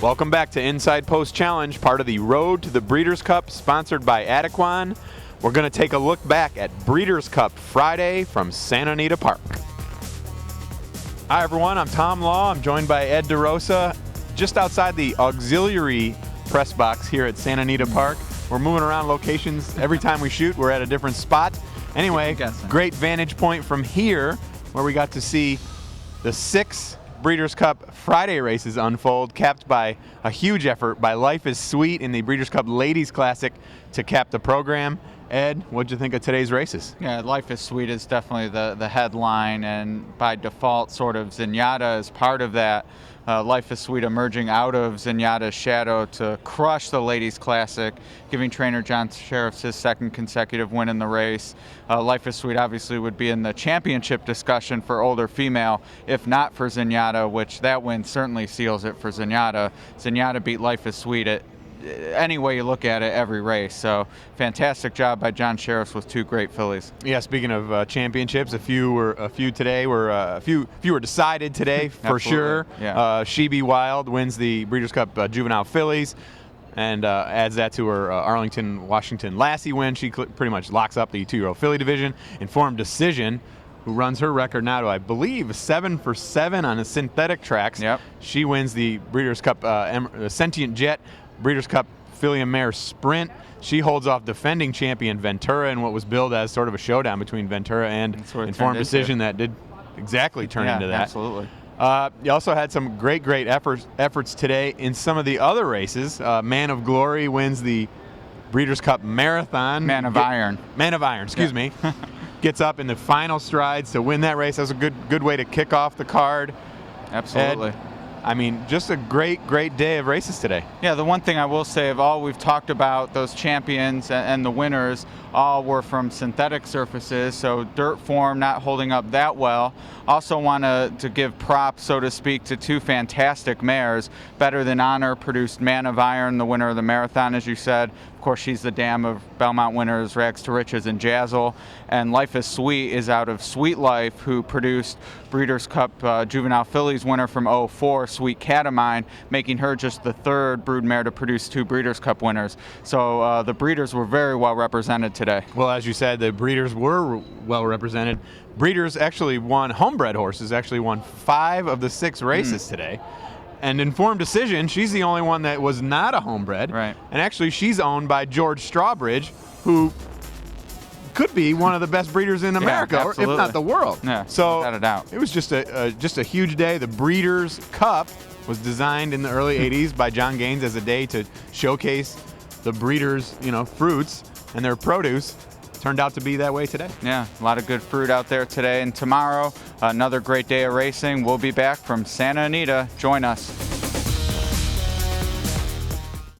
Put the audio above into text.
Welcome back to Inside Post Challenge, part of the Road to the Breeders' Cup, sponsored by Adequan. We're going to take a look back at Breeders' Cup Friday from Santa Anita Park. Hi everyone, I'm Tom Law. I'm joined by Ed DeRosa, just outside the auxiliary press box here at Santa Anita Park. We're moving around locations every time we shoot. We're at a different spot. Anyway, great vantage point from here where we got to see the 6 Breeders' Cup Friday races unfold, capped by a huge effort by Life is Sweet in the Breeders' Cup Ladies Classic to cap the program. Ed, what'd you think of today's races? Yeah, Life is Sweet is definitely the headline, and by default, sort of Zenyatta is part of that. Life is Sweet emerging out of Zenyatta's shadow to crush the Ladies Classic, giving trainer John Sheriffs his 2nd consecutive win in the race. Life is Sweet obviously would be in the championship discussion for older female, if not for Zenyatta, which that win certainly seals it for Zenyatta. Zenyatta beat Life is Sweet at any way you look at it, every race. So fantastic job by John Sheriffs with 2 great fillies. Yeah, speaking of championships, a few were decided today for sure. Yeah. She Be Wild wins the Breeders' Cup Juvenile Fillies and adds that to her Arlington, Washington Lassie win. She pretty much locks up the 2-year-old filly division. Informed Decision, who runs her record now to, I believe, 7 for 7 on the synthetic tracks. Yep. She wins the Breeders' Cup Sentient Jet Breeders' Cup Filly and Mare Sprint. She holds off defending champion Ventura in what was billed as sort of a showdown between Ventura and Informed Decision that did exactly turn into that. Absolutely. You also had some great efforts today in some of the other races. Man of Glory wins the Breeders' Cup Marathon. Man of Iron, excuse me. Gets up in the final strides to win that race. That was a good way to kick off the card. Absolutely. Ed, I mean, just a great day of races today. Yeah, the one thing I will say of all we've talked about, those champions and the winners all were from synthetic surfaces, so dirt form not holding up that well. Also want to give props, so to speak, to 2 fantastic mares. Better Than Honor produced Man of Iron, the winner of the marathon, as you said. Of course, she's the dam of Belmont winners Rags to Riches and Jazzle. And Life is Sweet is out of Sweet Life, who produced Breeders' Cup Juvenile Fillies winner from 04, Sweet Catamine, making her just the 3rd broodmare to produce 2 Breeders' Cup winners. So the breeders were very well represented today. Well, as you said, the breeders were well represented. Breeders actually won, homebred horses actually won 5 of the 6 races today. And Informed Decision, she's the only one that was not a homebred. Right. And actually, she's owned by George Strawbridge, who could be one of the best breeders in America, or if not the world. Yeah, so without a doubt. It was just a huge day. The Breeders' Cup was designed in the early 80s by John Gaines as a day to showcase the breeders', fruits and their produce. Turned out to be that way today. Yeah, a lot of good fruit out there today. And tomorrow, another great day of racing. We'll be back from Santa Anita. Join us.